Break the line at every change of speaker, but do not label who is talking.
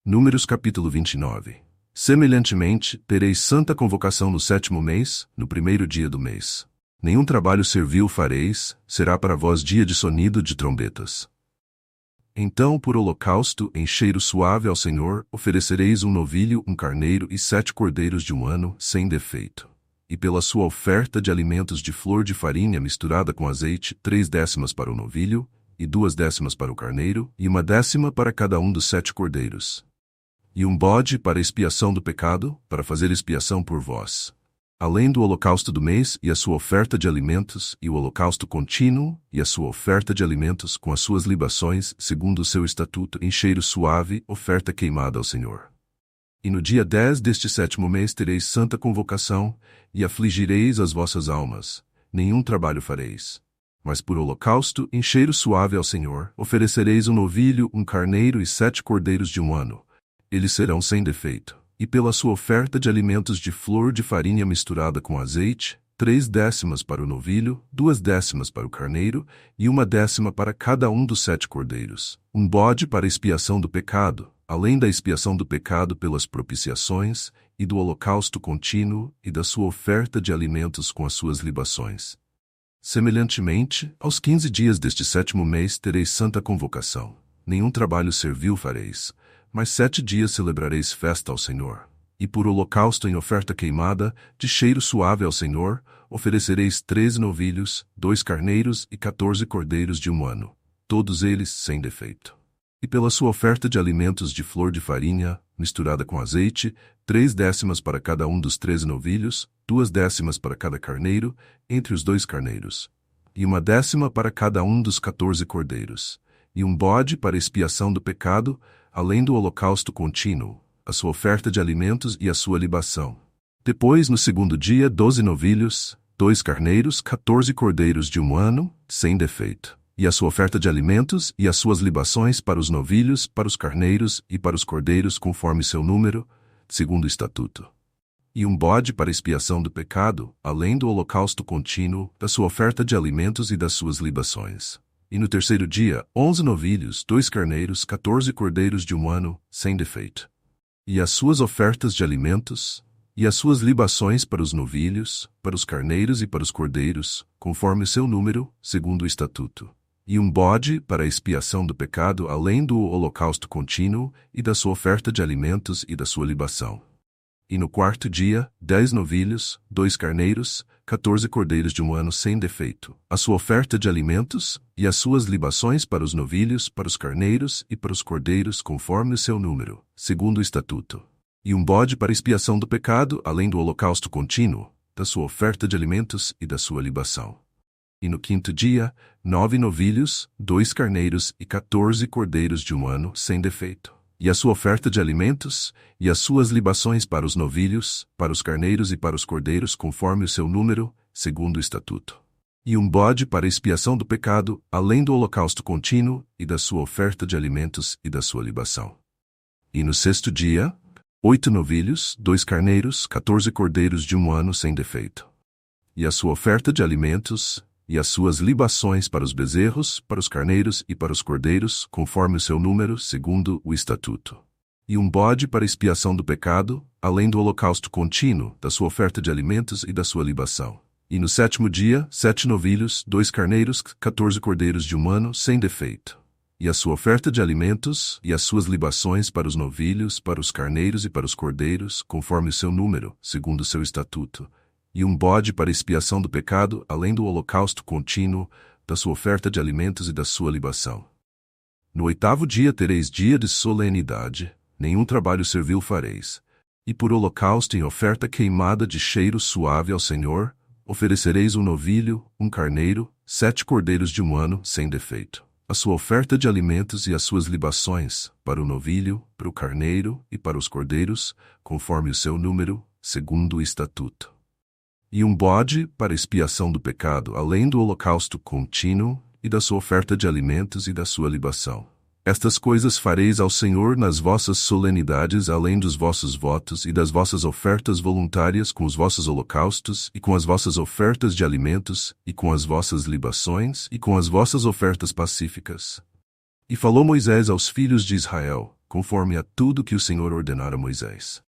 Números capítulo 29. Semelhantemente, tereis santa convocação no 7º mês, no 1º dia do mês. Nenhum trabalho servil fareis, será para vós dia de sonido de trombetas. Então, por holocausto, em cheiro suave ao Senhor, oferecereis um novilho, um carneiro e 7 cordeiros de 1 ano, sem defeito. E pela sua oferta de alimentos de flor de farinha misturada com azeite, 3/10 para o novilho, e 2/10 para o carneiro, e 1/10 para cada um dos 7 cordeiros. E um bode para expiação do pecado, para fazer expiação por vós. Além do holocausto do mês e a sua oferta de alimentos, e o holocausto contínuo, e a sua oferta de alimentos com as suas libações, segundo o seu estatuto, em cheiro suave, oferta queimada ao Senhor. E no dia 10 deste 7º mês tereis santa convocação, e afligireis as vossas almas, nenhum trabalho fareis. Mas por holocausto, em cheiro suave ao Senhor, oferecereis um novilho, um carneiro e 7 cordeiros de 1 ano. Eles serão sem defeito. E pela sua oferta de alimentos de flor de farinha misturada com azeite, 3/10 para o novilho, 2/10 para o carneiro, e 1/10 para cada um dos 7 cordeiros. Um bode para expiação do pecado, além da expiação do pecado pelas propiciações, e do holocausto contínuo, e da sua oferta de alimentos com as suas libações. Semelhantemente, aos 15 dias deste 7º mês tereis santa convocação. Nenhum trabalho servil fareis, mas 7 dias celebrareis festa ao Senhor. E por holocausto em oferta queimada, de cheiro suave ao Senhor, oferecereis 13 novilhos, 2 carneiros e 14 cordeiros de 1 ano, todos eles sem defeito. E pela sua oferta de alimentos de flor de farinha, misturada com azeite, 3/10 para cada um dos 13 novilhos, 2/10 para cada carneiro, entre os 2 carneiros, e 1/10 para cada um dos 14 cordeiros, e um bode para expiação do pecado, além do holocausto contínuo, a sua oferta de alimentos e a sua libação. Depois, no 2º dia, 12 novilhos, 2 carneiros, 14 cordeiros de 1 ano, sem defeito, e a sua oferta de alimentos e as suas libações para os novilhos, para os carneiros e para os cordeiros conforme seu número, segundo o estatuto. E um bode para expiação do pecado, além do holocausto contínuo, da sua oferta de alimentos e das suas libações. E no 3º dia, 11 novilhos, 2 carneiros, 14 cordeiros de 1 ano, sem defeito. E as suas ofertas de alimentos, e as suas libações para os novilhos, para os carneiros e para os cordeiros, conforme o seu número, segundo o estatuto. E um bode para a expiação do pecado, além do holocausto contínuo, e da sua oferta de alimentos e da sua libação. E no 4º dia, 10 novilhos, 2 carneiros, 14 cordeiros de 1 ano sem defeito, a sua oferta de alimentos, e as suas libações para os novilhos, para os carneiros e para os cordeiros conforme o seu número, segundo o estatuto. E um bode para expiação do pecado, além do holocausto contínuo, da sua oferta de alimentos e da sua libação. E no 5º dia, 9 novilhos, 2 carneiros e 14 cordeiros de 1 ano sem defeito. E a sua oferta de alimentos, e as suas libações para os novilhos, para os carneiros e para os cordeiros, conforme o seu número, segundo o estatuto. E um bode para expiação do pecado, além do holocausto contínuo, e da sua oferta de alimentos e da sua libação. E no 6º dia, 8 novilhos, 2 carneiros, 14 cordeiros de 1 ano sem defeito. E a sua oferta de alimentos, e as suas libações para os bezerros, para os carneiros e para os cordeiros, conforme o seu número, segundo o estatuto. E um bode para expiação do pecado, além do holocausto contínuo, da sua oferta de alimentos e da sua libação. E no 7º dia, 7 novilhos, 2 carneiros, 14 cordeiros de 1 ano, sem defeito. E a sua oferta de alimentos, e as suas libações para os novilhos, para os carneiros e para os cordeiros, conforme o seu número, segundo o seu estatuto. E um bode para expiação do pecado, além do holocausto contínuo, da sua oferta de alimentos e da sua libação. No 8º dia tereis dia de solenidade, nenhum trabalho servil fareis. E por holocausto em oferta queimada de cheiro suave ao Senhor, oferecereis um novilho, um carneiro, 7 cordeiros de 1 ano, sem defeito. A sua oferta de alimentos e as suas libações, para o novilho, para o carneiro e para os cordeiros, conforme o seu número, segundo o estatuto. E um bode para expiação do pecado, além do holocausto contínuo, e da sua oferta de alimentos e da sua libação. Estas coisas fareis ao Senhor nas vossas solenidades, além dos vossos votos e das vossas ofertas voluntárias, com os vossos holocaustos, e com as vossas ofertas de alimentos, e com as vossas libações, e com as vossas ofertas pacíficas. E falou Moisés aos filhos de Israel, conforme a tudo que o Senhor ordenara a Moisés.